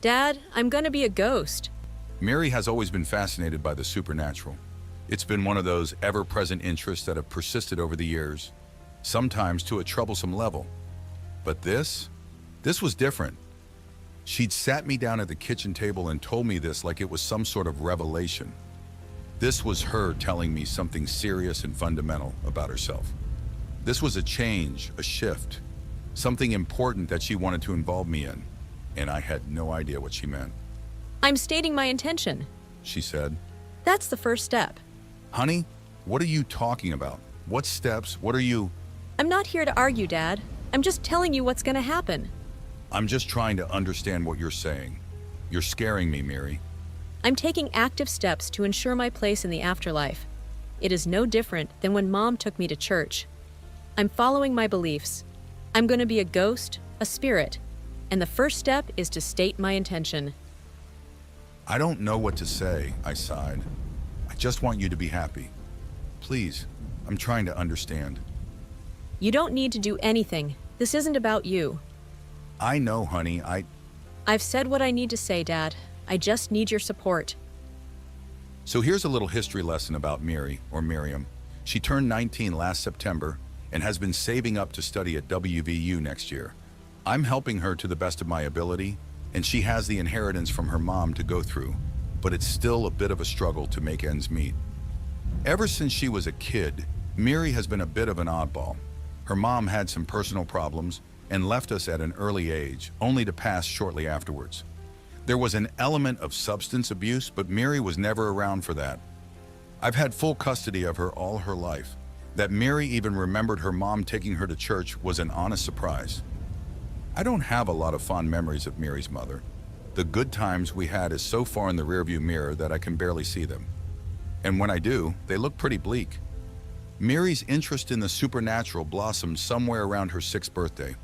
Dad, I'm gonna be a ghost. Mary has always been fascinated by the supernatural. It's been one of those ever-present interests that have persisted over the years, sometimes to a troublesome level. But this was different. She'd sat me down at the kitchen table and told me this like it was some sort of revelation. This was her telling me something serious and fundamental about herself. This was a change, a shift, something important that she wanted to involve me in, and I had no idea what she meant. I'm stating my intention. She said. That's the first step. Honey, what are you talking about? What steps? What are you? I'm not here to argue, Dad. I'm just telling you what's gonna happen. I'm just trying to understand what you're saying. You're scaring me, Mary. I'm taking active steps to ensure my place in the afterlife. It is no different than when Mom took me to church. I'm following my beliefs. I'm going to be a ghost, a spirit, and the first step is to state my intention. I don't know what to say, I sighed. I just want you to be happy. Please, I'm trying to understand. You don't need to do anything. This isn't about you. I know, honey, I've said what I need to say, Dad. I just need your support. So here's a little history lesson about Mary, or Miriam. She turned 19 last September and has been saving up to study at WVU next year. I'm helping her to the best of my ability, and she has the inheritance from her mom to go through, but it's still a bit of a struggle to make ends meet. Ever since she was a kid, Mary has been a bit of an oddball. Her mom had some personal problems and left us at an early age, only to pass shortly afterwards. There was an element of substance abuse, but Mary was never around for that. I've had full custody of her all her life. That Mary even remembered her mom taking her to church was an honest surprise. I don't have a lot of fond memories of Mary's mother. The good times we had is so far in the rearview mirror that I can barely see them. And when I do, they look pretty bleak. Mary's interest in the supernatural blossomed somewhere around her 6th birthday.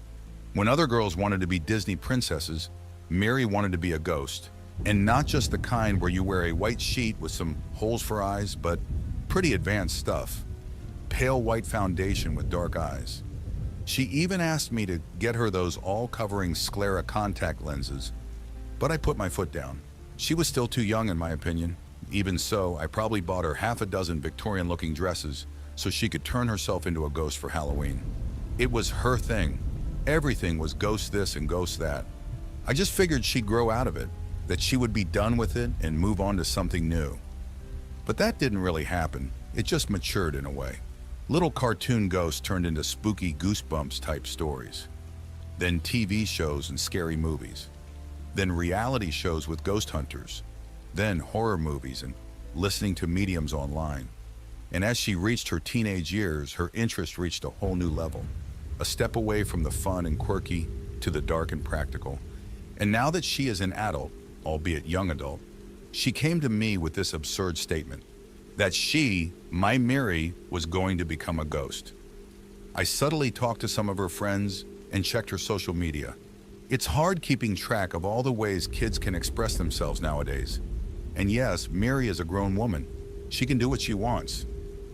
When other girls wanted to be Disney princesses, Mary wanted to be a ghost, and not just the kind where you wear a white sheet with some holes for eyes, but pretty advanced stuff. Pale white foundation with dark eyes. She even asked me to get her those all-covering sclera contact lenses, but I put my foot down. She was still too young in my opinion. Even so, I probably bought her half a dozen Victorian-looking dresses so she could turn herself into a ghost for Halloween. It was her thing. Everything was ghost this and ghost that. I just figured she'd grow out of it, that she would be done with it and move on to something new. But that didn't really happen. It just matured in a way. Little cartoon ghosts turned into spooky Goosebumps type stories. Then TV shows and scary movies. Then reality shows with ghost hunters. Then horror movies and listening to mediums online. And as she reached her teenage years, her interest reached a whole new level. A step away from the fun and quirky to the dark and practical. And now that she is an adult, albeit young adult, she came to me with this absurd statement, that she, my Mary, was going to become a ghost. I subtly talked to some of her friends and checked her social media. It's hard keeping track of all the ways kids can express themselves nowadays. And yes, Mary is a grown woman. She can do what she wants.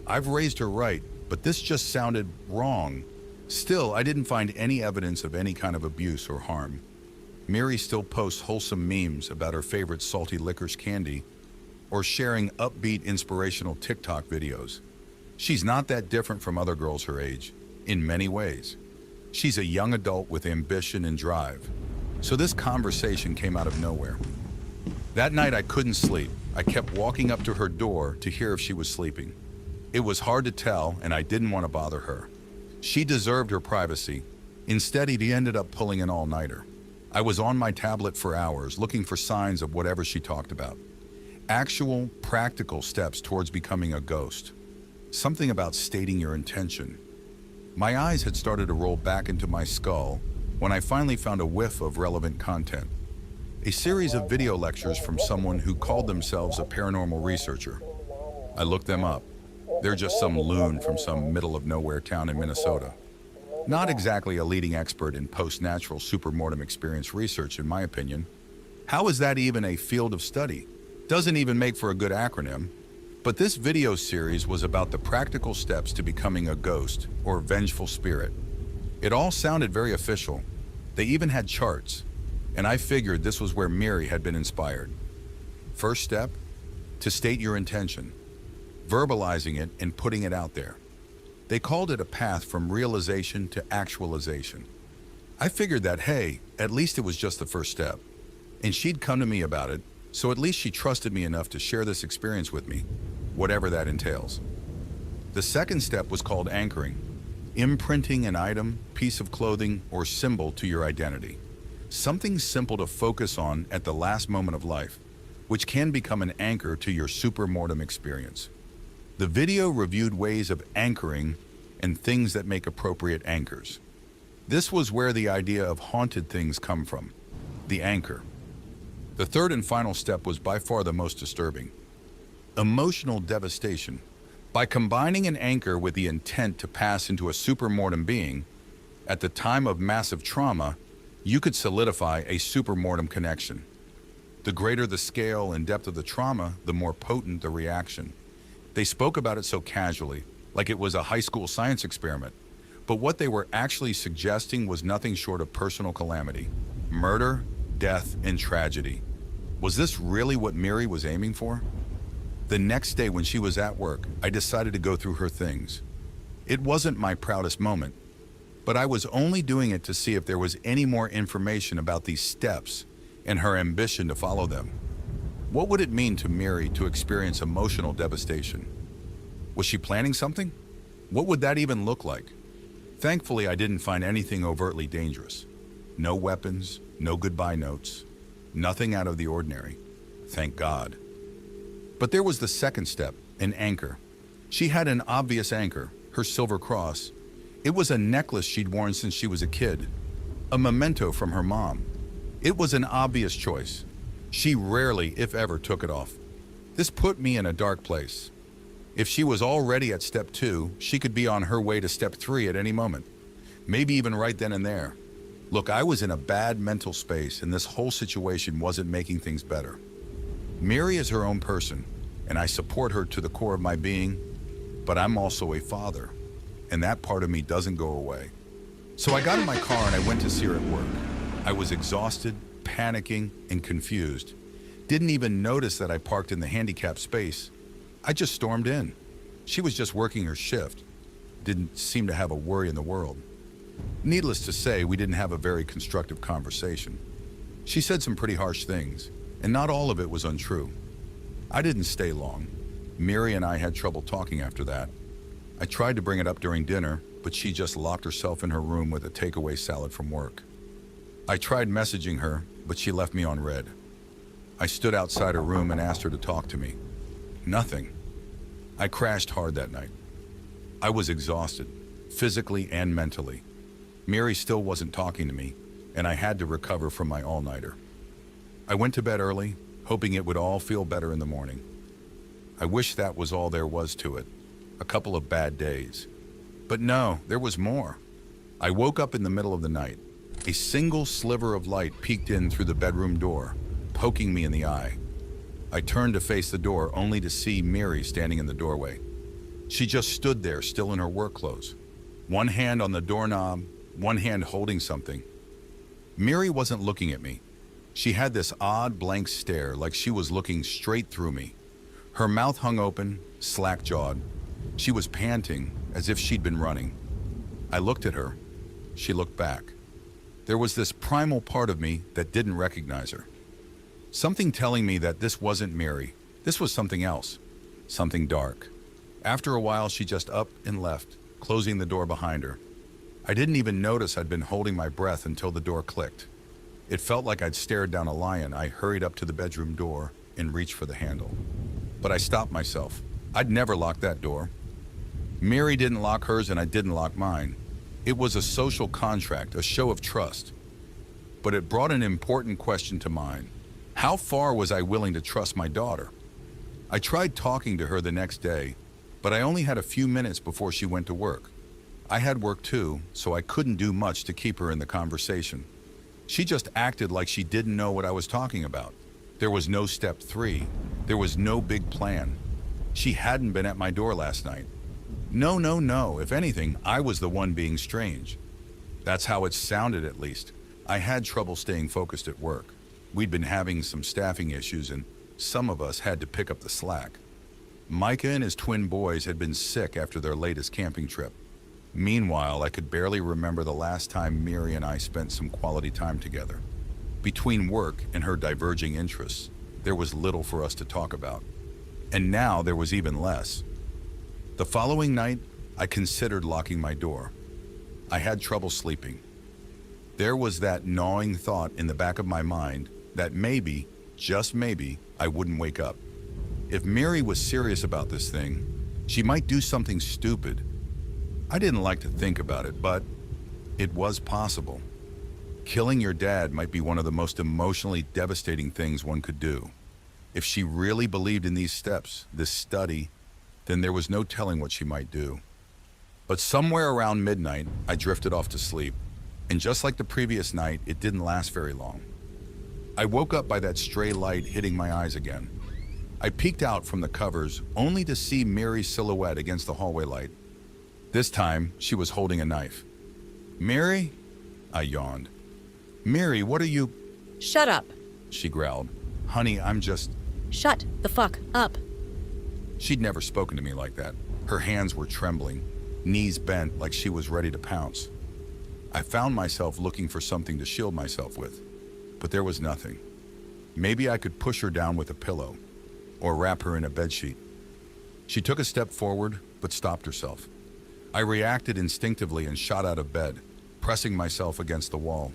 I've raised her right, but this just sounded wrong. Still, I didn't find any evidence of any kind of abuse or harm. Mary still posts wholesome memes about her favorite salty licorice candy or sharing upbeat inspirational TikTok videos. She's not that different from other girls her age, in many ways. She's a young adult with ambition and drive. So this conversation came out of nowhere. That night I couldn't sleep. I kept walking up to her door to hear if she was sleeping. It was hard to tell, and I didn't want to bother her. She deserved her privacy. Instead, he ended up pulling an all-nighter. I was on my tablet for hours, looking for signs of whatever she talked about. Actual, practical steps towards becoming a ghost. Something about stating your intention. My eyes had started to roll back into my skull when I finally found a whiff of relevant content. A series of video lectures from someone who called themselves a paranormal researcher. I looked them up. They're just some loon from some middle-of-nowhere town in Minnesota. Not exactly a leading expert in post-natural supermortem experience research, in my opinion. How is that even a field of study? Doesn't even make for a good acronym. But this video series was about the practical steps to becoming a ghost or vengeful spirit. It all sounded very official. They even had charts. and I figured this was where Miri had been inspired. First step, to state your intention, verbalizing it and putting it out there. They called it a path from realization to actualization. I figured that, hey, at least it was just the first step. And she'd come to me about it, so at least she trusted me enough to share this experience with me, whatever that entails. The second step was called anchoring, imprinting an item, piece of clothing, or symbol to your identity. Something simple to focus on at the last moment of life, which can become an anchor to your supermortem experience. The video reviewed ways of anchoring and things that make appropriate anchors. This was where the idea of haunted things come from, the anchor. The third and final step was by far the most disturbing. Emotional devastation. By combining an anchor with the intent to pass into a supermortem being, at the time of massive trauma, you could solidify a supermortem connection. The greater the scale and depth of the trauma, the more potent the reaction. They spoke about it so casually, like it was a high school science experiment. But what they were actually suggesting was nothing short of personal calamity. Murder, death, and tragedy. Was this really what Miri was aiming for? The next day when she was at work, I decided to go through her things. It wasn't my proudest moment, but I was only doing it to see if there was any more information about these steps and her ambition to follow them. What would it mean to Miri to experience emotional devastation? Was she planning something? What would that even look like? Thankfully, I didn't find anything overtly dangerous. No weapons, no goodbye notes, nothing out of the ordinary. Thank God. But there was the second step, an anchor. She had an obvious anchor, her silver cross. It was a necklace she'd worn since she was a kid, a memento from her mom. It was an obvious choice. She rarely, if ever, took it off. This put me in a dark place. If she was already at step 2, she could be on her way to step 3 at any moment. Maybe even right then and there. Look, I was in a bad mental space, and this whole situation wasn't making things better. Miri is her own person, and I support her to the core of my being, but I'm also a father, and that part of me doesn't go away. So I got in my car and I went to see her at work. I was exhausted, panicking, and confused. Didn't even notice that I parked in the handicapped space. I just stormed in. She was just working her shift. Didn't seem to have a worry in the world. Needless to say, we didn't have a very constructive conversation. She said some pretty harsh things, and not all of it was untrue. I didn't stay long. Miri and I had trouble talking after that. I tried to bring it up during dinner, but she just locked herself in her room with a takeaway salad from work. I tried messaging her, but she left me on red. I stood outside her room and asked her to talk to me. Nothing. I crashed hard that night. I was exhausted, physically and mentally. Miri still wasn't talking to me, and I had to recover from my all-nighter. I went to bed early, hoping it would all feel better in the morning. I wish that was all there was to it. A couple of bad days. But no, there was more. I woke up in the middle of the night. A single sliver of light peeked in through the bedroom door, poking me in the eye. I turned to face the door only to see Miri standing in the doorway. She just stood there, still in her work clothes. One hand on the doorknob, one hand holding something. Miri wasn't looking at me. She had this odd blank stare, like she was looking straight through me. Her mouth hung open, slack-jawed. She was panting, as if she'd been running. I looked at her. She looked back. There was this primal part of me that didn't recognize her. Something telling me that this wasn't Miri. This was something else. Something dark. After a while, she just up and left, closing the door behind her. I didn't even notice I'd been holding my breath until the door clicked. It felt like I'd stared down a lion. I hurried up to the bedroom door and reached for the handle. But I stopped myself. I'd never lock that door. Miri didn't lock hers and I didn't lock mine. It was a social contract, a show of trust. But it brought an important question to mind. How far was I willing to trust my daughter? I tried talking to her the next day, but I only had a few minutes before she went to work. I had work too, so I couldn't do much to keep her in the conversation. She just acted like she didn't know what I was talking about. There was no step 3. There was no big plan. She hadn't been at my door last night. No. If anything, I was the one being strange. That's how it sounded, at least. I had trouble staying focused at work. We'd been having some staffing issues and some of us had to pick up the slack. Micah and his twin boys had been sick after their latest camping trip. Meanwhile, I could barely remember the last time Miri and I spent some quality time together. Between work and her diverging interests, there was little for us to talk about. And now there was even less. The following night, I considered locking my door. I had trouble sleeping. There was that gnawing thought in the back of my mind that maybe, just maybe, I wouldn't wake up. If Miri was serious about this thing, she might do something stupid. I didn't like to think about it, but it was possible. Killing your dad might be one of the most emotionally devastating things one could do. If she really believed in these steps, this study, then there was no telling what she might do. But somewhere around midnight, I drifted off to sleep. And just like the previous night, it didn't last very long. I woke up by that stray light hitting my eyes again. I peeked out from the covers only to see Miri's silhouette against the hallway light. This time, she was holding a knife. "Miri?" I yawned. "Miri, what are you—" Shut up. She growled. "Honey, I'm just—" Shut the fuck up. She'd never spoken to me like that. Her hands were trembling, knees bent like she was ready to pounce. I found myself looking for something to shield myself with, but there was nothing. Maybe I could push her down with a pillow, or wrap her in a bedsheet. She took a step forward, but stopped herself. I reacted instinctively and shot out of bed, pressing myself against the wall.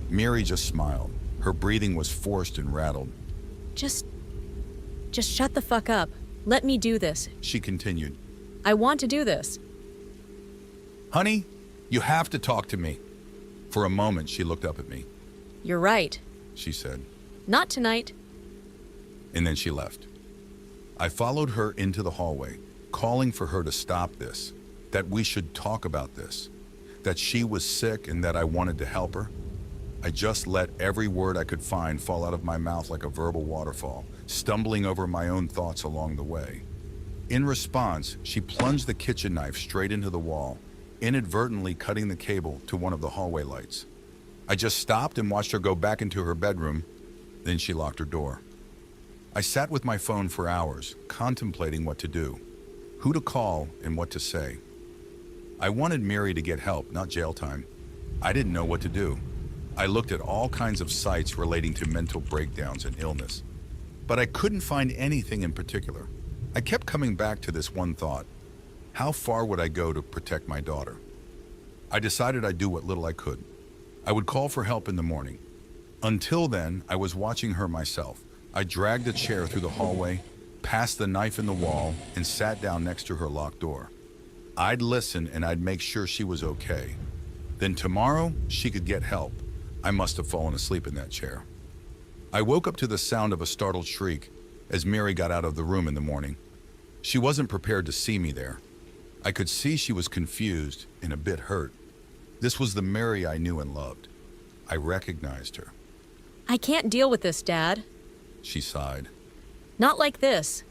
Miri just smiled. Her breathing was forced and rattled. Just shut the fuck up. Let me do this. She continued. I want to do this. "Honey, you have to talk to me." For a moment, she looked up at me. You're right. She said. Not tonight. And then she left. I followed her into the hallway, calling for her to stop this, that we should talk about this, that she was sick and that I wanted to help her. I just let every word I could find fall out of my mouth like a verbal waterfall, stumbling over my own thoughts along the way. In response, she plunged the kitchen knife straight into the wall, inadvertently cutting the cable to one of the hallway lights. I just stopped and watched her go back into her bedroom, then she locked her door. I sat with my phone for hours, contemplating what to do, who to call and what to say. I wanted Miri to get help, not jail time. I didn't know what to do. I looked at all kinds of sites relating to mental breakdowns and illness, but I couldn't find anything in particular. I kept coming back to this one thought. How far would I go to protect my daughter? I decided I'd do what little I could. I would call for help in the morning. Until then, I was watching her myself. I dragged a chair through the hallway, passed the knife in the wall, and sat down next to her locked door. I'd listen and I'd make sure she was okay. Then tomorrow, she could get help. I must have fallen asleep in that chair. I woke up to the sound of a startled shriek as Miri got out of the room in the morning. She wasn't prepared to see me there. I could see she was confused and a bit hurt. This was the Miri I knew and loved. I recognized her. I can't deal with this, Dad. She sighed. Not like this.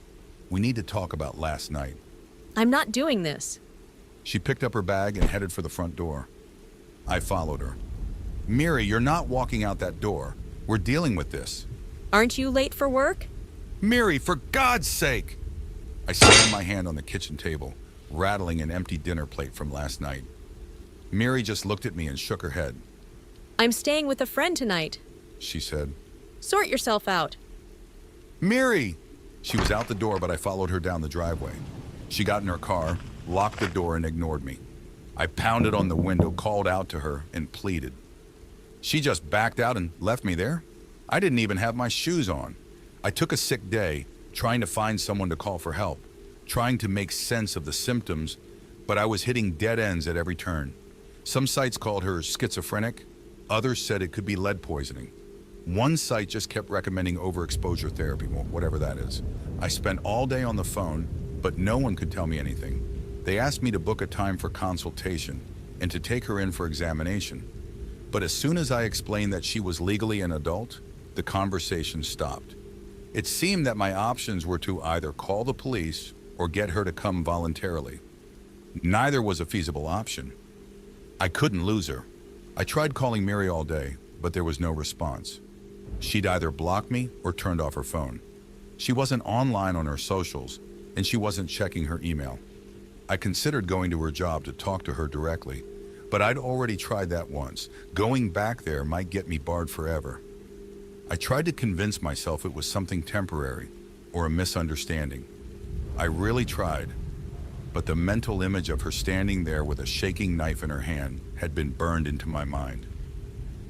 We need to talk about last night. I'm not doing this. She picked up her bag and headed for the front door. I followed her. Miri, you're not walking out that door. We're dealing with this. Aren't you late for work? Miri, for God's sake! I slammed my hand on the kitchen table, rattling an empty dinner plate from last night. Miri just looked at me and shook her head. I'm staying with a friend tonight. She said. Sort yourself out. Miri! She was out the door, but I followed her down the driveway. She got in her car, locked the door, and ignored me. I pounded on the window, called out to her, and pleaded. She just backed out and left me there. I didn't even have my shoes on. I took a sick day, trying to find someone to call for help, trying to make sense of the symptoms, but I was hitting dead ends at every turn. Some sites called her schizophrenic. Others said it could be lead poisoning. One site just kept recommending overexposure therapy, whatever that is. I spent all day on the phone, but no one could tell me anything. They asked me to book a time for consultation and to take her in for examination. But as soon as I explained that she was legally an adult, the conversation stopped. It seemed that my options were to either call the police or get her to come voluntarily. Neither was a feasible option. I couldn't lose her. I tried calling Mary all day, but there was no response. She'd either blocked me or turned off her phone. She wasn't online on her socials, and she wasn't checking her email. I considered going to her job to talk to her directly, but I'd already tried that once. Going back there might get me barred forever. I tried to convince myself it was something temporary or a misunderstanding. I really tried, but the mental image of her standing there with a shaking knife in her hand had been burned into my mind.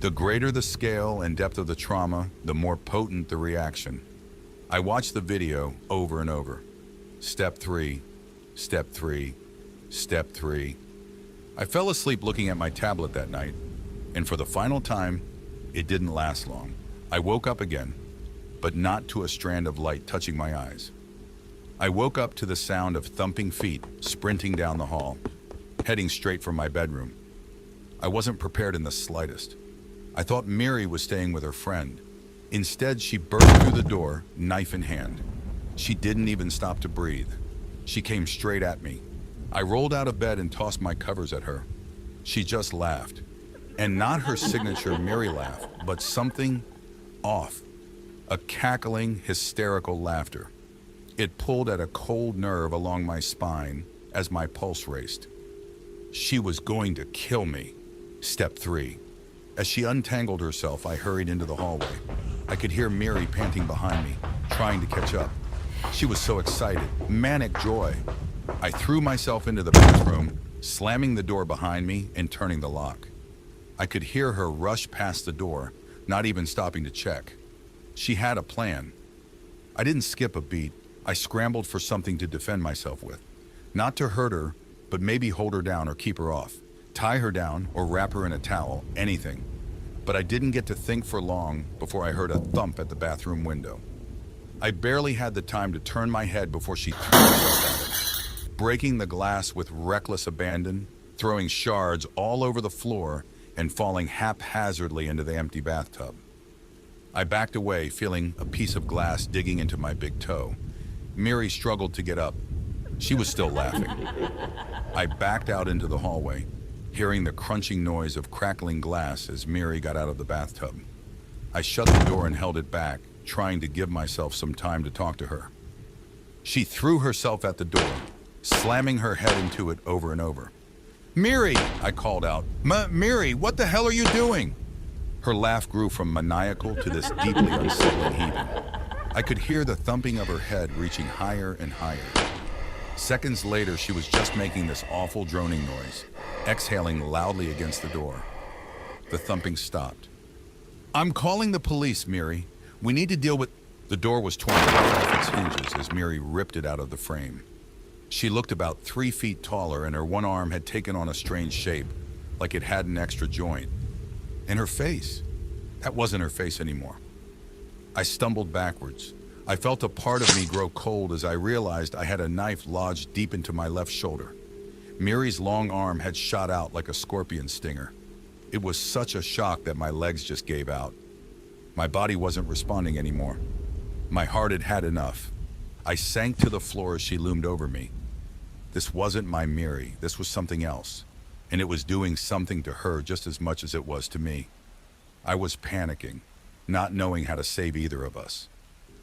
The greater the scale and depth of the trauma, the more potent the reaction. I watched the video over and over. Step 3, step 3, step 3. I fell asleep looking at my tablet that night, and for the final time, it didn't last long. I woke up again, but not to a strand of light touching my eyes. I woke up to the sound of thumping feet sprinting down the hall, heading straight for my bedroom. I wasn't prepared in the slightest. I thought Mary was staying with her friend. Instead, she burst through the door, knife in hand. She didn't even stop to breathe. She came straight at me. I rolled out of bed and tossed my covers at her. She just laughed. And not her signature Mary laugh, but something off. A cackling, hysterical laughter. It pulled at a cold nerve along my spine as my pulse raced. She was going to kill me. Step 3. As she untangled herself, I hurried into the hallway. I could hear Mary panting behind me, trying to catch up. She was so excited, manic joy. I threw myself into the bathroom, slamming the door behind me and turning the lock. I could hear her rush past the door, not even stopping to check. She had a plan. I didn't skip a beat. I scrambled for something to defend myself with. Not to hurt her, but maybe hold her down or keep her off. Tie her down or wrap her in a towel, anything. But I didn't get to think for long before I heard a thump at the bathroom window. I barely had the time to turn my head before she threw herself at it, breaking the glass with reckless abandon, throwing shards all over the floor, and falling haphazardly into the empty bathtub. I backed away, feeling a piece of glass digging into my big toe. Mary struggled to get up. She was still laughing. I backed out into the hallway, hearing the crunching noise of crackling glass as Mary got out of the bathtub. I shut the door and held it back, trying to give myself some time to talk to her. She threw herself at the door, slamming her head into it over and over. "Mary!" I called out. "Mary, what the hell are you doing?" Her laugh grew from maniacal to this deeply unsettling heaving. I could hear the thumping of her head reaching higher and higher. Seconds later, she was just making this awful droning noise, exhaling loudly against the door. The thumping stopped. "I'm calling the police, Mary. We need to deal with..." The door was torn off its hinges as Mary ripped it out of the frame. She looked about 3 feet taller, and her one arm had taken on a strange shape, like it had an extra joint. And her face, that wasn't her face anymore. I stumbled backwards. I felt a part of me grow cold as I realized I had a knife lodged deep into my left shoulder. Mary's long arm had shot out like a scorpion stinger. It was such a shock that my legs just gave out. My body wasn't responding anymore. My heart had had enough. I sank to the floor as she loomed over me. This wasn't my Mary. This was something else. And it was doing something to her just as much as it was to me. I was panicking, not knowing how to save either of us.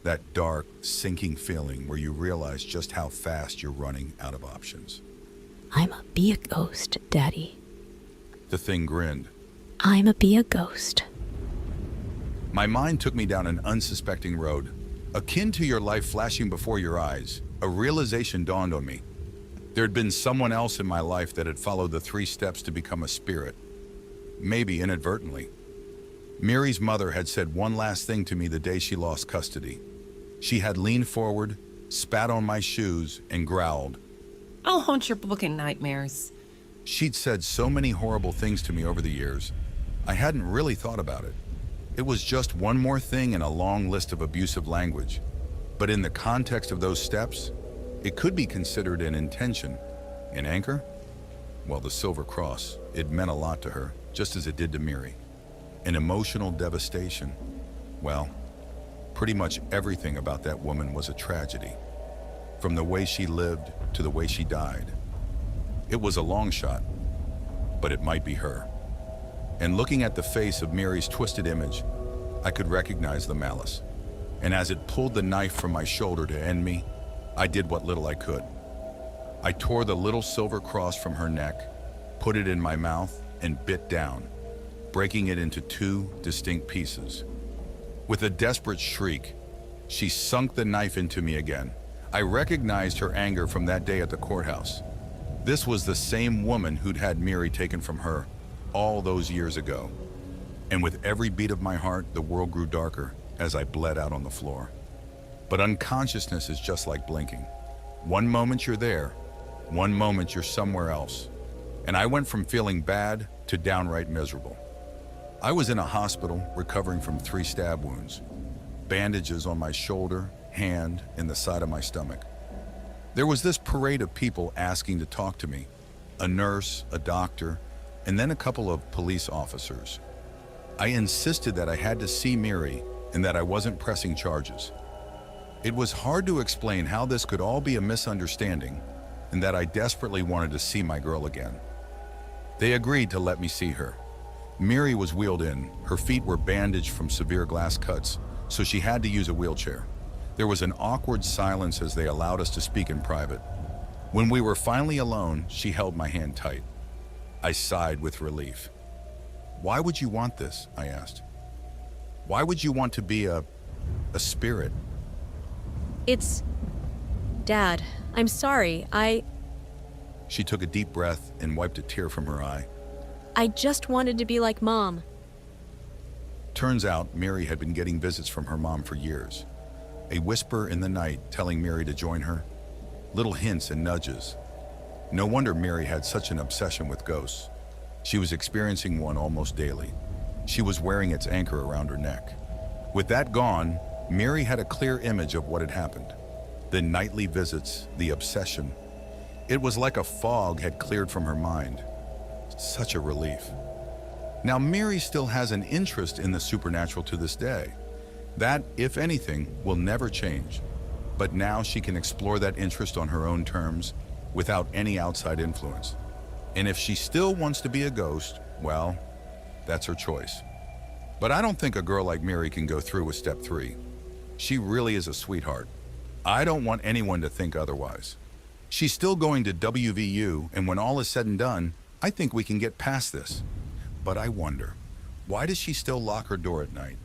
That dark, sinking feeling where you realize just how fast you're running out of options. "I'ma be a ghost, Daddy." The thing grinned. "I'ma be a ghost." My mind took me down an unsuspecting road. Akin to your life flashing before your eyes, a realization dawned on me. There had been someone else in my life that had followed the 3 steps to become a spirit. Maybe inadvertently. Mary's mother had said one last thing to me the day she lost custody. She had leaned forward, spat on my shoes, and growled. "I'll haunt your booking nightmares." She'd said so many horrible things to me over the years, I hadn't really thought about it. It was just one more thing in a long list of abusive language. But in the context of those steps, it could be considered an intention. An anchor? Well, the Silver Cross, it meant a lot to her, just as it did to Mary. An emotional devastation. Well, pretty much everything about that woman was a tragedy. From the way she lived to the way she died. It was a long shot, but it might be her. and looking at the face of Mary's twisted image, I could recognize the malice. And as it pulled the knife from my shoulder to end me, I did what little I could. I tore the little silver cross from her neck, put it in my mouth, and bit down, breaking it into 2 distinct pieces. With a desperate shriek, she sunk the knife into me again. I recognized her anger from that day at the courthouse. This was the same woman who'd had Mary taken from her all those years ago. And with every beat of my heart, the world grew darker as I bled out on the floor. But unconsciousness is just like blinking. One moment you're there, one moment you're somewhere else. And I went from feeling bad to downright miserable. I was in a hospital recovering from 3 stab wounds, bandages on my shoulder, hand, and the side of my stomach. There was this parade of people asking to talk to me, a nurse, a doctor, and then a couple of police officers. I insisted that I had to see Mary and that I wasn't pressing charges. It was hard to explain how this could all be a misunderstanding and that I desperately wanted to see my girl again. They agreed to let me see her. Mary was wheeled in. Her feet were bandaged from severe glass cuts, so she had to use a wheelchair. There was an awkward silence as they allowed us to speak in private. When we were finally alone, she held my hand tight. I sighed with relief. "Why would you want this?" I asked. "Why would you want to be a spirit?" It's... Dad, I'm sorry. She took a deep breath and wiped a tear from her eye. I just wanted to be like Mom. Turns out Mary had been getting visits from her mom for years. A whisper in the night telling Mary to join her. Little hints and nudges. No wonder Mary had such an obsession with ghosts. She was experiencing one almost daily. She was wearing its anchor around her neck. With that gone, Mary had a clear image of what had happened. The nightly visits, the obsession. It was like a fog had cleared from her mind. Such a relief. Now Mary still has an interest in the supernatural to this day. That, if anything, will never change. But now she can explore that interest on her own terms, without any outside influence. And if she still wants to be a ghost, well, that's her choice. But I don't think a girl like Mary can go through with step 3. She really is a sweetheart. I don't want anyone to think otherwise. She's still going to WVU, and when all is said and done, I think we can get past this. But I wonder, why does she still lock her door at night?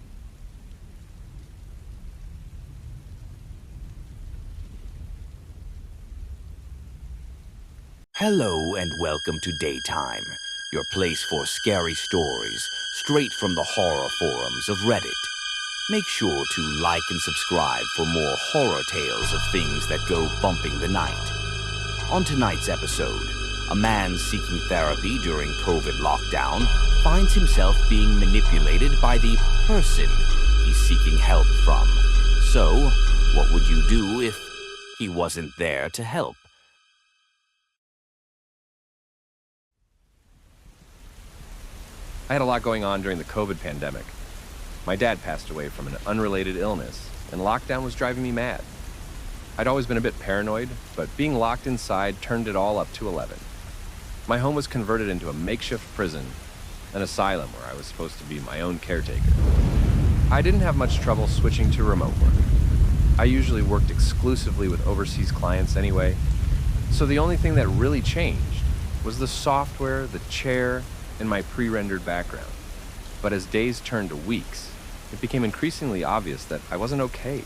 Hello and welcome to Daytime, your place for scary stories straight from the horror forums of Reddit. Make sure to like and subscribe for more horror tales of things that go bumping the night. On tonight's episode, a man seeking therapy during COVID lockdown finds himself being manipulated by the person he's seeking help from. So, what would you do if he wasn't there to help? I had a lot going on during the COVID pandemic. My dad passed away from an unrelated illness, and lockdown was driving me mad. I'd always been a bit paranoid, but being locked inside turned it all up to 11. My home was converted into a makeshift prison, an asylum where I was supposed to be my own caretaker. I didn't have much trouble switching to remote work. I usually worked exclusively with overseas clients anyway, so the only thing that really changed was the software, the chair, and my pre-rendered background. But as days turned to weeks, it became increasingly obvious that I wasn't okay.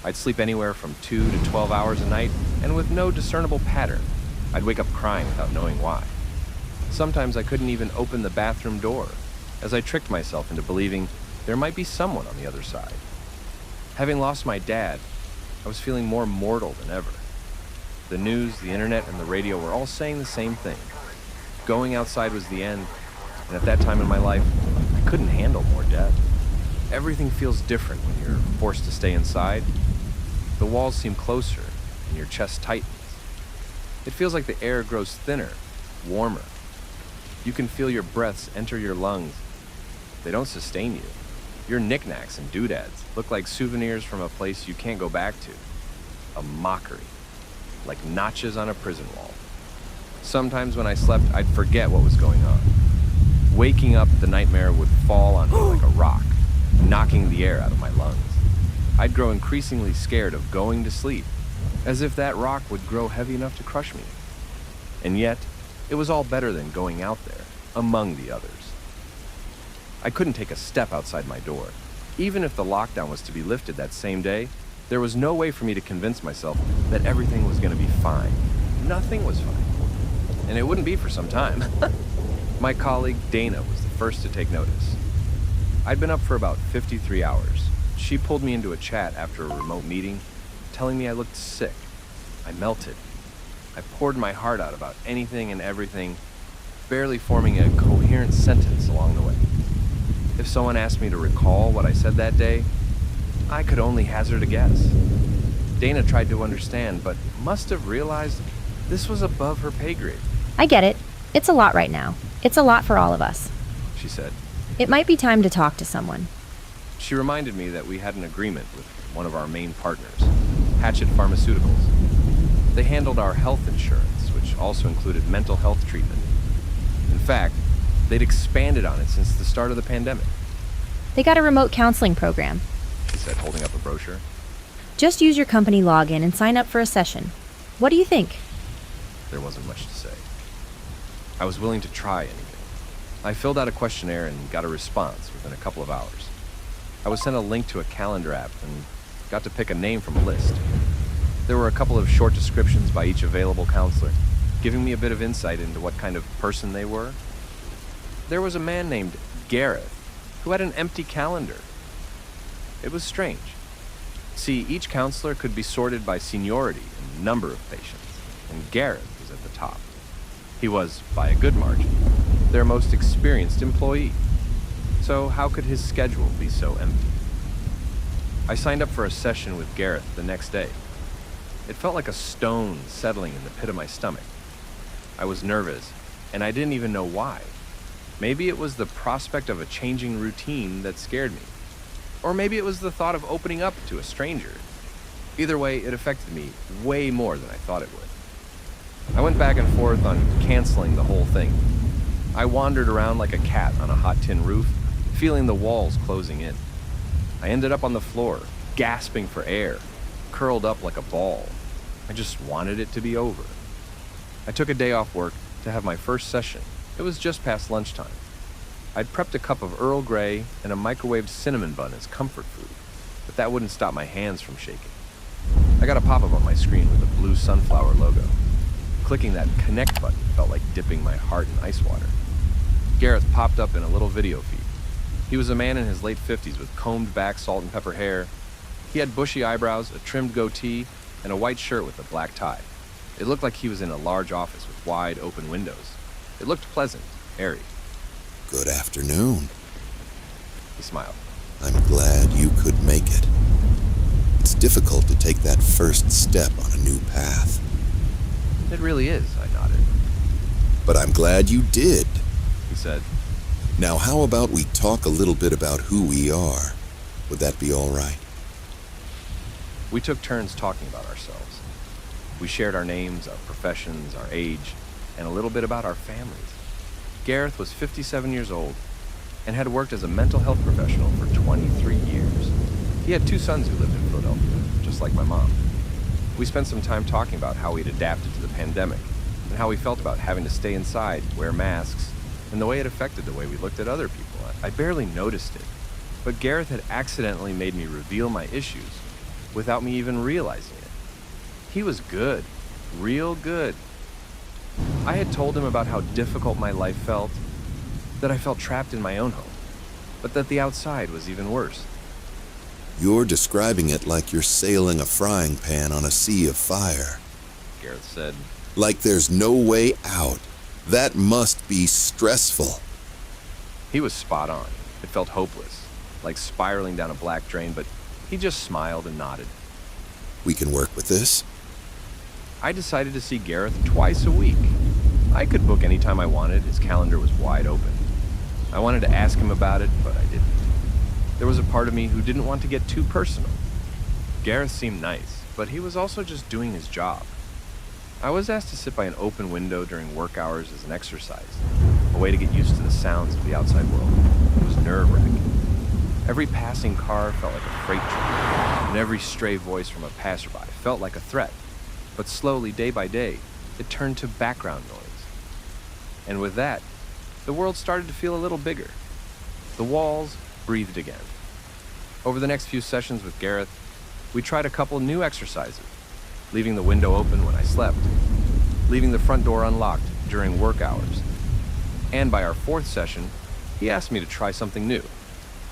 I'd sleep anywhere from 2 to 12 hours a night, and with no discernible pattern. I'd wake up crying without knowing why. Sometimes I couldn't even open the bathroom door, as I tricked myself into believing there might be someone on the other side. Having lost my dad, I was feeling more mortal than ever. The news, the internet, and the radio were all saying the same thing. Going outside was the end, and at that time in my life, I couldn't handle more death. Everything feels different when you're forced to stay inside. The walls seem closer, and your chest tightens. It feels like the air grows thinner, warmer. You can feel your breaths enter your lungs. They don't sustain you. Your knickknacks and doodads look like souvenirs from a place you can't go back to. A mockery, like notches on a prison wall. Sometimes when I slept, I'd forget what was going on. Waking up, the nightmare would fall on me like a rock, knocking the air out of my lungs. I'd grow increasingly scared of going to sleep, as if that rock would grow heavy enough to crush me. And yet, it was all better than going out there, among the others. I couldn't take a step outside my door. Even if the lockdown was to be lifted that same day, there was no way for me to convince myself that everything was going to be fine. Nothing was fine. And it wouldn't be for some time. My colleague, Dana, was the first to take notice. I'd been up for about 53 hours. She pulled me into a chat after a remote meeting, telling me I looked sick. I melted. I poured my heart out about anything and everything, barely forming a coherent sentence along the way. If someone asked me to recall what I said that day, I could only hazard a guess. Dana tried to understand, but must have realized this was above her pay grade. I get it. It's a lot right now. It's a lot for all of us. She said. It might be time to talk to someone. She reminded me that we had an agreement with one of our main partners, Hatchet Pharmaceuticals. They handled our health insurance, which also included mental health treatment. In fact, they'd expanded on it since the start of the pandemic. They got a remote counseling program. She said, holding up a brochure. Just use your company login and sign up for a session. What do you think? There wasn't much to say. I was willing to try anything. I filled out a questionnaire and got a response within a couple of hours. I was sent a link to a calendar app and got to pick a name from a list. There were a couple of short descriptions by each available counselor, giving me a bit of insight into what kind of person they were. There was a man named Gareth who had an empty calendar. It was strange. See, each counselor could be sorted by seniority and number of patients, and Gareth was at the top. He was, by a good margin, their most experienced employee. So how could his schedule be so empty? I signed up for a session with Gareth the next day. It felt like a stone settling in the pit of my stomach. I was nervous, and I didn't even know why. Maybe it was the prospect of a changing routine that scared me. Or maybe it was the thought of opening up to a stranger. Either way, it affected me way more than I thought it would. I went back and forth on canceling the whole thing. I wandered around like a cat on a hot tin roof, feeling the walls closing in. I ended up on the floor, gasping for air, curled up like a ball. I just wanted it to be over. I took a day off work to have my first session. It was just past lunchtime. I'd prepped a cup of Earl Grey and a microwaved cinnamon bun as comfort food, but that wouldn't stop my hands from shaking. I got a pop-up on my screen with a blue sunflower logo. Clicking that connect button felt like dipping my heart in ice water. Gareth popped up in a little video feed. He was a man in his late 50s with combed back salt and pepper hair. He had bushy eyebrows, a trimmed goatee, and a white shirt with a black tie. It looked like he was in a large office with wide open windows. It looked pleasant, airy. Good afternoon. He smiled. I'm glad you could make it. It's difficult to take that first step on a new path. It really is, I nodded. But I'm glad you did. He said. Now how about we talk a little bit about who we are? Would that be all right? We took turns talking about ourselves. We shared our names, our professions, our age, and a little bit about our families. Gareth was 57 years old and had worked as a mental health professional for 23 years. He had 2 sons who lived in Philadelphia, just like my mom. We spent some time talking about how we'd adapted to the pandemic and how we felt about having to stay inside, wear masks, and the way it affected the way we looked at other people. I barely noticed it, but Gareth had accidentally made me reveal my issues without me even realizing it. He was good, real good. I had told him about how difficult my life felt, that I felt trapped in my own home, but that the outside was even worse. You're describing it like you're sailing a frying pan on a sea of fire. Gareth said. Like there's no way out. That must be stressful. He was spot on. It felt hopeless, like spiraling down a black drain, but he just smiled and nodded. We can work with this. I decided to see Gareth twice a week. I could book any time I wanted. His calendar was wide open. I wanted to ask him about it, but I didn't. There was a part of me who didn't want to get too personal. Gareth seemed nice, but he was also just doing his job. I was asked to sit by an open window during work hours as an exercise. a way to get used to the sounds of the outside world. It was nerve-wracking. Every passing car felt like a freight train, and every stray voice from a passerby felt like a threat. But slowly, day by day, it turned to background noise. And with that, the world started to feel a little bigger. The walls breathed again. Over the next few sessions with Gareth, we tried a couple new exercises, leaving the window open when I slept, leaving the front door unlocked during work hours. And by our fourth session, he asked me to try something new.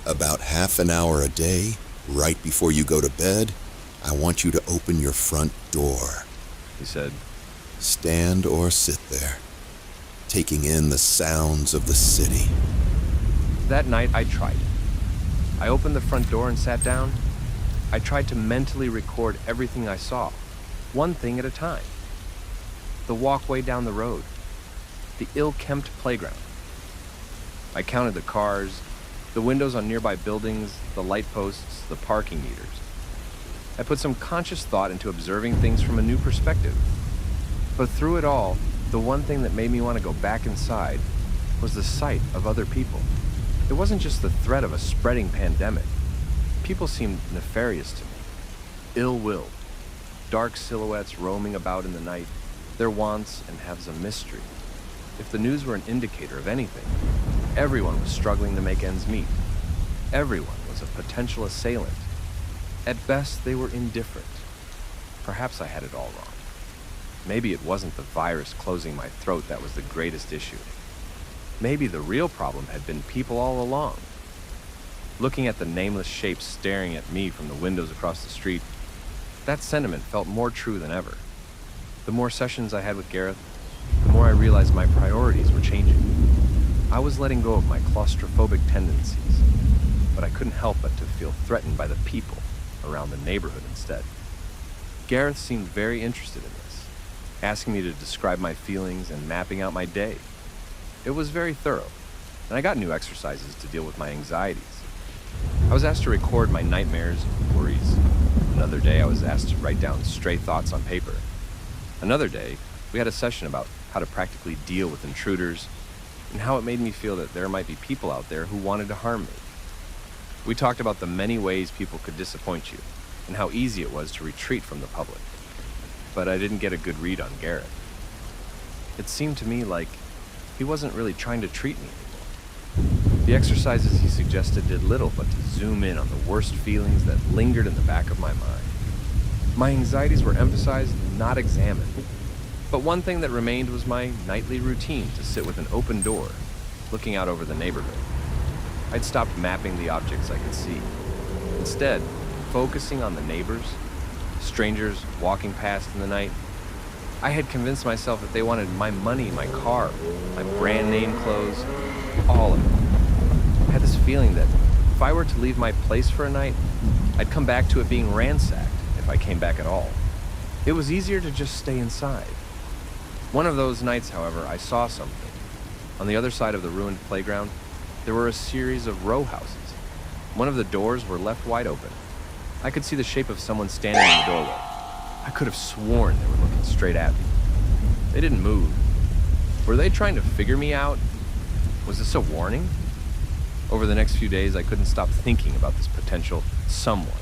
About half an hour a day, right before you go to bed, I want you to open your front door. He said, Stand or sit there, taking in the sounds of the city. That night, I tried it. I opened the front door and sat down. I tried to mentally record everything I saw, one thing at a time. The walkway down the road, the ill-kempt playground. I counted the cars, the windows on nearby buildings, the light posts, the parking meters. I put some conscious thought into observing things from a new perspective. But through it all, the one thing that made me want to go back inside was the sight of other people. It wasn't just the threat of a spreading pandemic. People seemed nefarious to me, ill-willed, dark silhouettes roaming about in the night, their wants and haves a mystery. If the news were an indicator of anything, everyone was struggling to make ends meet. Everyone was a potential assailant. At best, they were indifferent. Perhaps I had it all wrong. Maybe it wasn't the virus closing my throat that was the greatest issue. Maybe the real problem had been people all along. Looking at the nameless shapes staring at me from the windows across the street, that sentiment felt more true than ever. The more sessions I had with Gareth, the more I realized my priorities were changing. I was letting go of my claustrophobic tendencies, but I couldn't help but to feel threatened by the people around the neighborhood instead. Gareth seemed very interested in this, asking me to describe my feelings and mapping out my day. It was very thorough, and I got new exercises to deal with my anxieties. I was asked to record my nightmares and worries. Another day, I was asked to write down stray thoughts on paper. Another day, we had a session about how to practically deal with intruders and how it made me feel that there might be people out there who wanted to harm me. We talked about the many ways people could disappoint you and how easy it was to retreat from the public. But I didn't get a good read on Gareth. It seemed to me like he wasn't really trying to treat me anymore. The exercises he suggested did little but to zoom in on the worst feelings that lingered in the back of my mind. My anxieties were emphasized, not examined. But one thing that remained was my nightly routine to sit with an open door, looking out over the neighborhood. I'd stopped mapping the objects I could see. Instead, focusing on the neighbors, strangers walking past in the night. I had convinced myself that they wanted my money, my car, my brand name clothes, all of it. I had this feeling that if I were to leave my place for a night, I'd come back to it being ransacked if I came back at all. It was easier to just stay inside. One of those nights, however, I saw something. On the other side of the ruined playground, there were a series of row houses. One of the doors were left wide open. I could see the shape of someone standing in the doorway. I could have sworn they were looking straight at me. They didn't move. Were they trying to figure me out? Was this a warning? Over the next few days, I couldn't stop thinking about this potential someone.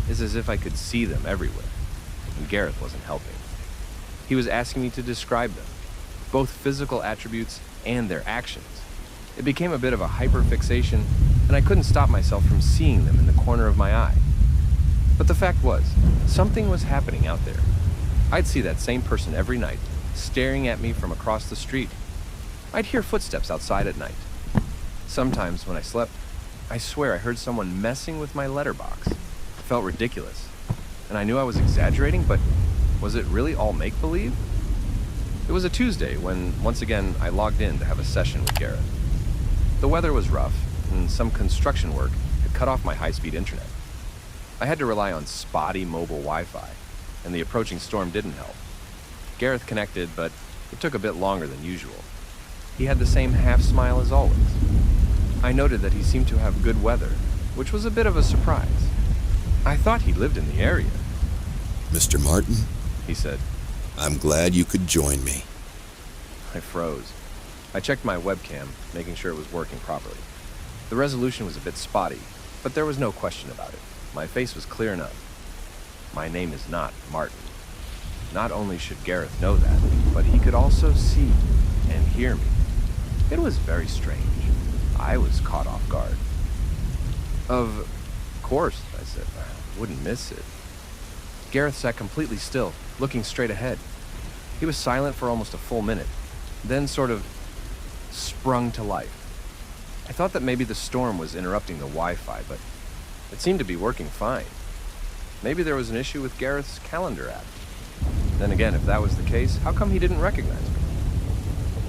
It's as if I could see them everywhere, and Gareth wasn't helping. He was asking me to describe them, both physical attributes and their actions. It became a bit of a hyperfixation, and I couldn't stop myself from seeing them in the corner of my eye. But the fact was, something was happening out there. I'd see that same person every night, staring at me from across the street. I'd hear footsteps outside at night. Sometimes, when I slept, I swear I heard someone messing with my letterbox. It felt ridiculous, and I knew I was exaggerating, but was it really all make-believe? It was a Tuesday when, once again, I logged in to have a session with Gareth. The weather was rough, and some construction work had cut off my high-speed internet. I had to rely on spotty mobile Wi-Fi, and the approaching storm didn't help. Gareth connected, but it took a bit longer than usual. He had the same half-smile as always. I noted that he seemed to have good weather, which was a bit of a surprise. I thought he lived in the area. Mr. Martin, He said. I'm glad you could join me. I froze. I checked my webcam, making sure it was working properly. The resolution was a bit spotty, but there was no question about it. My face was clear enough. My name is not Martin. Not only should Gareth know that, but he could also see and hear me. It was very strange. I was caught off guard. Of course, I said. I wouldn't miss it. Gareth sat completely still, looking straight ahead. He was silent for almost a full minute, then sort of sprung to life. I thought that maybe the storm was interrupting the Wi-Fi, but it seemed to be working fine. Maybe there was an issue with Gareth's calendar app. Then again, if that was the case, how come he didn't recognize me?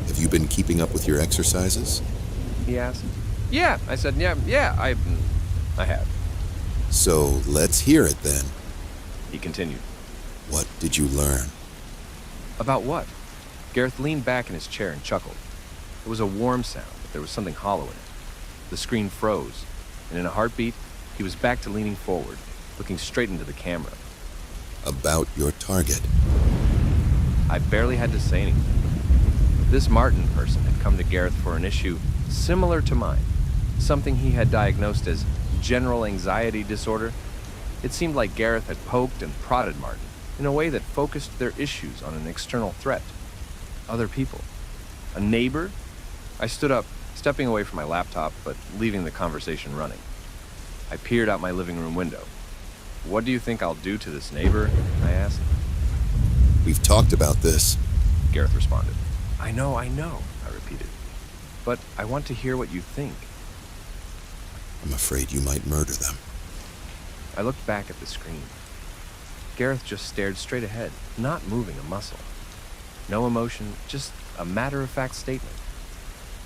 Have you been keeping up with your exercises? He asked. Yeah, I said, yeah, I have. So let's hear it then. He continued. What did you learn? About what? Gareth leaned back in his chair and chuckled. It was a warm sound, but there was something hollow in it. The screen froze, and in a heartbeat, he was back to leaning forward, looking straight into the camera. About your target. I barely had to say anything. This Martin person had come to Gareth for an issue similar to mine, something he had diagnosed as general anxiety disorder. It seemed like Gareth had poked and prodded Martin in a way that focused their issues on an external threat. Other people. A neighbor? I stood up, stepping away from my laptop, but leaving the conversation running. I peered out my living room window. What do you think I'll do to this neighbor? I asked. We've talked about this. Gareth responded. I know, I repeated. But I want to hear what you think. I'm afraid you might murder them. I looked back at the screen. Gareth just stared straight ahead, not moving a muscle. No emotion, just a matter-of-fact statement.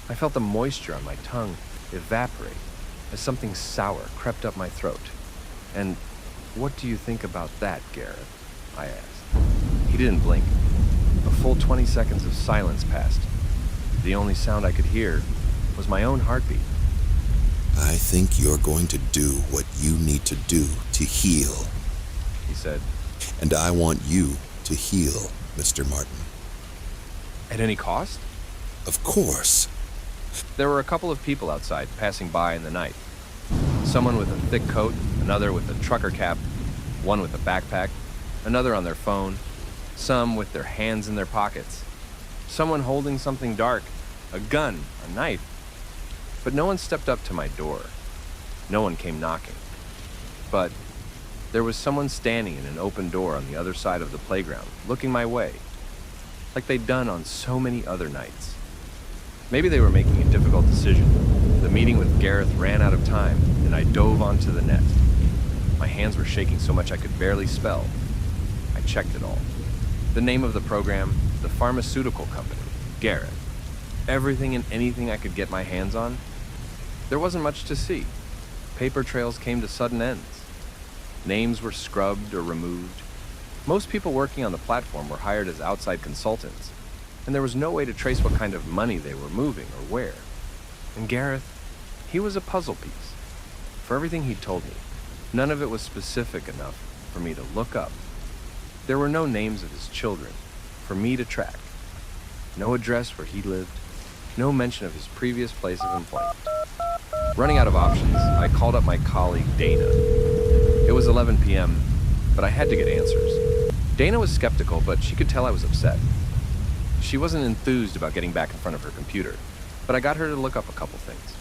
I felt the moisture on my tongue evaporate as something sour crept up my throat. And what do you think about that, Gareth? I asked. He didn't blink. A full 20 seconds of silence passed. The only sound I could hear was my own heartbeat. I think you're going to do what you need to do to heal. He said. And I want you to heal, Mr. Martin. At any cost? Of course. There were a couple of people outside passing by in the night. Someone with a thick coat, another with a trucker cap, one with a backpack, another on their phone, some with their hands in their pockets, someone holding something dark, a gun, a knife. But no one stepped up to my door. No one came knocking. But there was someone standing in an open door on the other side of the playground, looking my way, like they'd done on so many other nights. Maybe they were making a difficult decision. The meeting with Gareth ran out of time, and I dove onto the net. My hands were shaking so much I could barely spell. I checked it all. The name of the program, the pharmaceutical company, Gareth. Everything and anything I could get my hands on. There wasn't much to see. Paper trails came to sudden ends. Names were scrubbed or removed. Most people working on the platform were hired as outside consultants, and there was no way to trace what kind of money they were moving or where. And Gareth, he was a puzzle piece. For everything he'd told me, none of it was specific enough for me to look up. There were no names of his children for me to track. No address where he lived. No mention of his previous place of employment. Running out of options, I called up my colleague Dana. It was 11 p.m., but I had to get answers. Dana was skeptical, but she could tell I was upset. She wasn't enthused about getting back in front of her computer, but I got her to look up a couple things.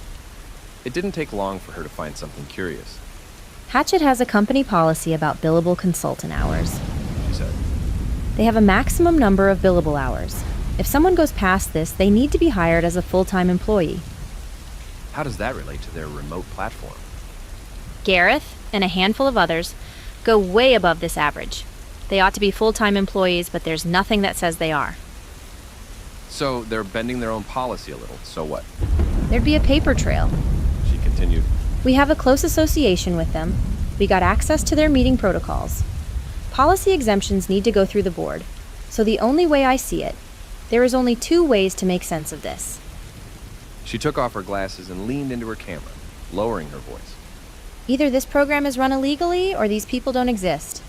It didn't take long for her to find something curious. Hatchet has a company policy about billable consultant hours. She said. They have a maximum number of billable hours. If someone goes past this, they need to be hired as a full-time employee. How does that relate to their remote platform? Gareth and a handful of others go way above this average. They ought to be full-time employees, but there's nothing that says they are. So they're bending their own policy a little, so what? There'd be a paper trail. She continued. We have a close association with them. We got access to their meeting protocols. Policy exemptions need to go through the board. So the only way I see it, there is only two ways to make sense of this. She took off her glasses and leaned into her camera, lowering her voice. Either this program is run illegally or these people don't exist.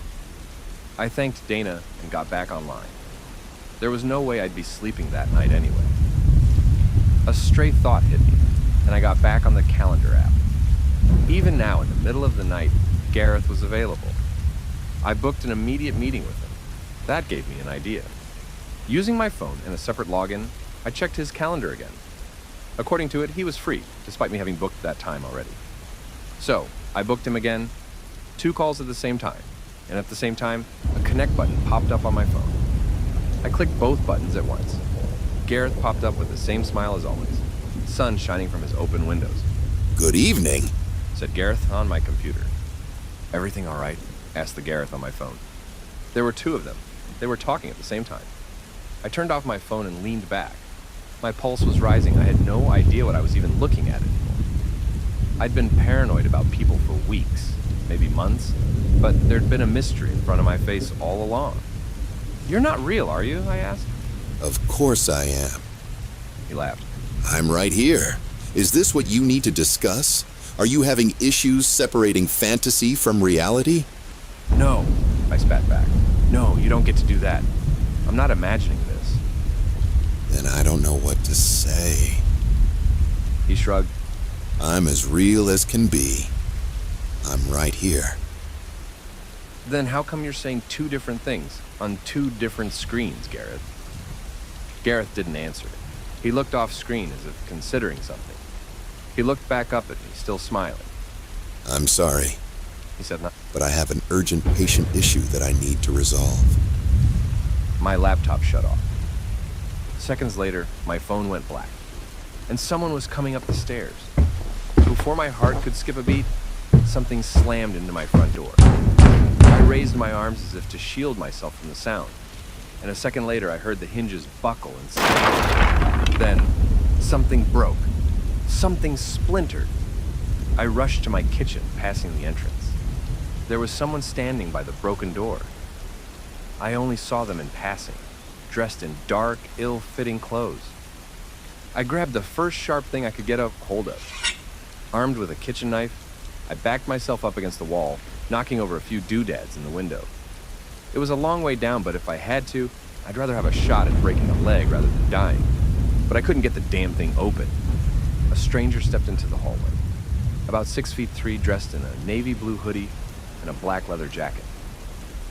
I thanked Dana and got back online. There was no way I'd be sleeping that night anyway. A stray thought hit me, and I got back on the calendar app. Even now, in the middle of the night, Gareth was available. I booked an immediate meeting with him. That gave me an idea. Using my phone and a separate login, I checked his calendar again. According to it, he was free, despite me having booked that time already. So, I booked him again, 2 calls at the same time, and at the same time, a connect button popped up on my phone. I clicked both buttons at once. Gareth popped up with the same smile as always, sun shining from his open windows. Good evening. Said Gareth on my computer. Everything all right? Asked the Gareth on my phone. There were 2 of them. They were talking at the same time. I turned off my phone and leaned back. My pulse was rising. I had no idea what I was even looking at anymore. I'd been paranoid about people for weeks, maybe months, but there'd been a mystery in front of my face all along. You're not real, are you? I asked. Of course I am. He laughed. I'm right here. Is this what you need to discuss? Are you having issues separating fantasy from reality? No, I spat back. No, you don't get to do that. I'm not imagining this. Then I don't know what to say. He shrugged. I'm as real as can be. I'm right here. Then how come you're saying 2 different things on 2 different screens, Gareth? Gareth didn't answer. He looked off screen as if considering something. He looked back up at me, still smiling. I'm sorry, He said nothing. but I have an urgent patient issue that I need to resolve. My laptop shut off. Seconds later, my phone went black, and someone was coming up the stairs. Before my heart could skip a beat, something slammed into my front door. I raised my arms as if to shield myself from the sound, and a second later I heard the hinges buckle and snap. Then, something broke. Something splintered. I rushed to my kitchen, passing the entrance. There was someone standing by the broken door. I only saw them in passing, dressed in dark, ill-fitting clothes. I grabbed the first sharp thing I could get a hold of. Armed with a kitchen knife, I backed myself up against the wall, knocking over a few doodads in the window. It was a long way down, but if I had to, I'd rather have a shot at breaking a leg rather than dying. But I couldn't get the damn thing open. A stranger stepped into the hallway, about 6'3", dressed in a navy blue hoodie and a black leather jacket.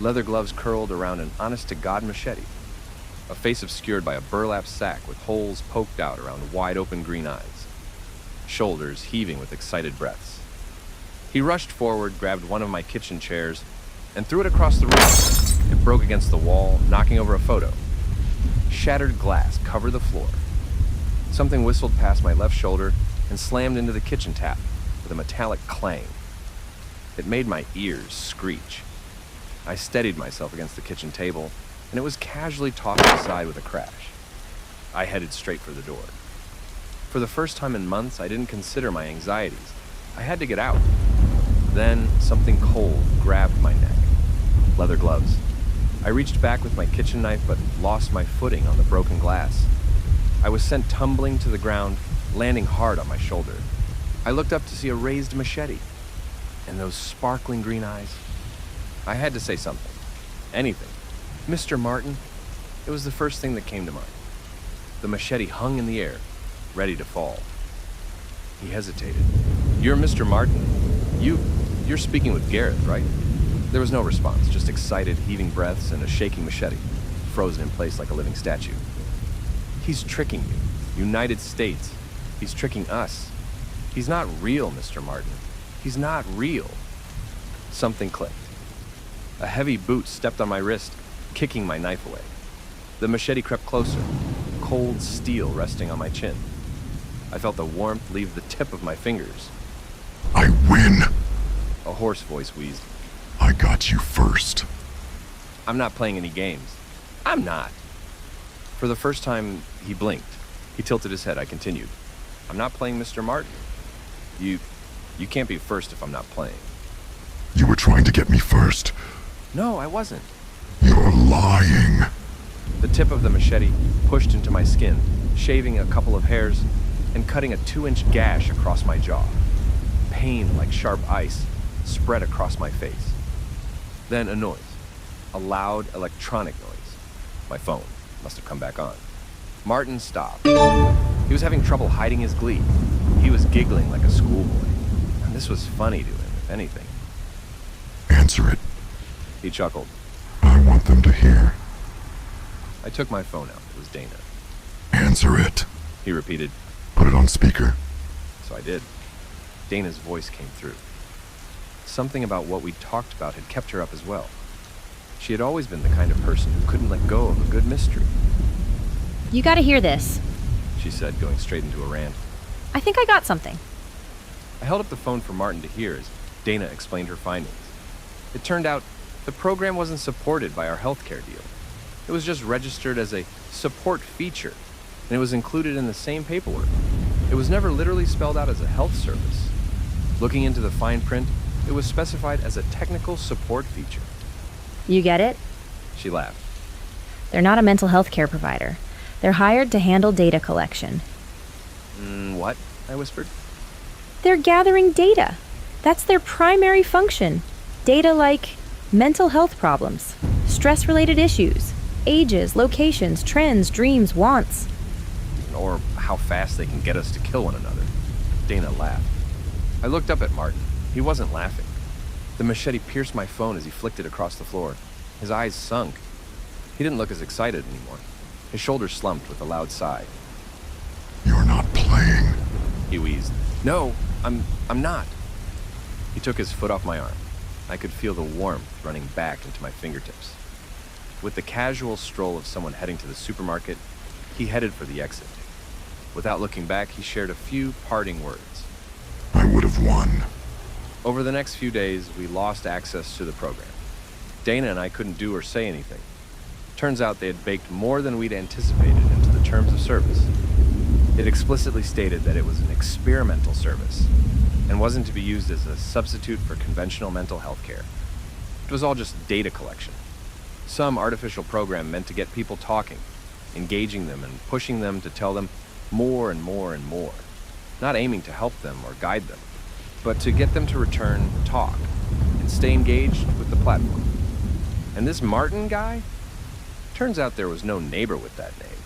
Leather gloves curled around an honest-to-God machete, a face obscured by a burlap sack with holes poked out around wide-open green eyes, shoulders heaving with excited breaths. He rushed forward, grabbed one of my kitchen chairs, and threw it across the room. It broke against the wall, knocking over a photo. Shattered glass covered the floor. Something whistled past my left shoulder and slammed into the kitchen tap with a metallic clang. It made my ears screech. I steadied myself against the kitchen table, and it was casually tossed aside with a crash. I headed straight for the door. For the first time in months, I didn't consider my anxieties. I had to get out. Then, something cold grabbed my neck. Leather gloves. I reached back with my kitchen knife, but lost my footing on the broken glass. I was sent tumbling to the ground, landing hard on my shoulder. I looked up to see a raised machete, and those sparkling green eyes. I had to say something. Anything. Mr. Martin. It was the first thing that came to mind. The machete hung in the air, ready to fall. He hesitated. You're Mr. Martin. You're speaking with Gareth, right? There was no response, just excited, heaving breaths and a shaking machete, frozen in place like a living statue. He's tricking you. United States. He's tricking us. He's not real, Mr. Martin. He's not real. Something clicked. A heavy boot stepped on my wrist, kicking my knife away. The machete crept closer, cold steel resting on my chin. I felt the warmth leave the tip of my fingers. I win. A hoarse voice wheezed. I got you first. I'm not playing any games. I'm not. For the first time, he blinked. He tilted his head. I continued. I'm not playing Mr. Martin. You can't be first if I'm not playing. You were trying to get me first. No, I wasn't. You're lying. The tip of the machete pushed into my skin, shaving a couple of hairs and cutting a 2-inch gash across my jaw. Pain, like sharp ice, spread across my face. Then a noise. A loud electronic noise. My phone must have come back on. Martin stopped. He was having trouble hiding his glee. He was giggling like a schoolboy. And this was funny to him, if anything. Answer it. He chuckled. I want them to hear. I took my phone out. It was Dana. Answer it. He repeated. Put it on speaker. So I did. Dana's voice came through. Something about what we'd talked about had kept her up as well. She had always been the kind of person who couldn't let go of a good mystery. You gotta hear this. She said, going straight into a rant. I think I got something. I held up the phone for Martin to hear as Dana explained her findings. It turned out the program wasn't supported by our healthcare deal. It was just registered as a support feature, and it was included in the same paperwork. It was never literally spelled out as a health service. Looking into the fine print, it was specified as a technical support feature. You get it? She laughed. They're not a mental health care provider. They're hired to handle data collection. What? I whispered. They're gathering data. That's their primary function. Data like mental health problems, stress-related issues, ages, locations, trends, dreams, wants. Or how fast they can get us to kill one another. Dana laughed. I looked up at Martin. He wasn't laughing. The machete pierced my phone as he flicked it across the floor. His eyes sunk. He didn't look as excited anymore. His shoulders slumped with a loud sigh. You're not playing. He wheezed. No, I'm not. He took his foot off my arm. I could feel the warmth running back into my fingertips. With the casual stroll of someone heading to the supermarket, he headed for the exit. Without looking back, he shared a few parting words. I would have won. Over the next few days, we lost access to the program. Dana and I couldn't do or say anything. Turns out they had baked more than we'd anticipated into the terms of service. It explicitly stated that it was an experimental service and wasn't to be used as a substitute for conventional mental health care. It was all just data collection. Some artificial program meant to get people talking, engaging them and pushing them to tell them more and more and more. Not aiming to help them or guide them, but to get them to return, talk, and stay engaged with the platform. And this Martin guy? Turns out there was no neighbor with that name.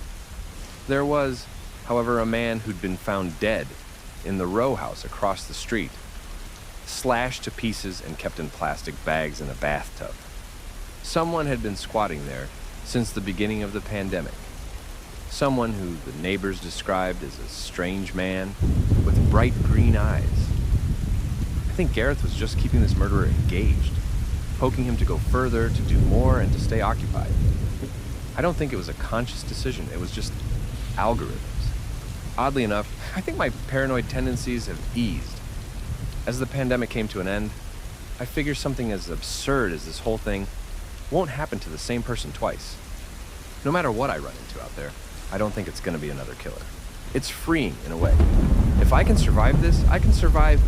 There was, however, a man who'd been found dead in the row house across the street, slashed to pieces and kept in plastic bags in a bathtub. Someone had been squatting there since the beginning of the pandemic. Someone who the neighbors described as a strange man with bright green eyes. I think Gareth was just keeping this murderer engaged, poking him to go further, to do more, and to stay occupied. I don't think it was a conscious decision. It was just algorithms. Oddly enough, I think my paranoid tendencies have eased. As the pandemic came to an end, I figure something as absurd as this whole thing won't happen to the same person twice. No matter what I run into out there, I don't think it's going to be another killer. It's freeing in a way. If I can survive this, I can survive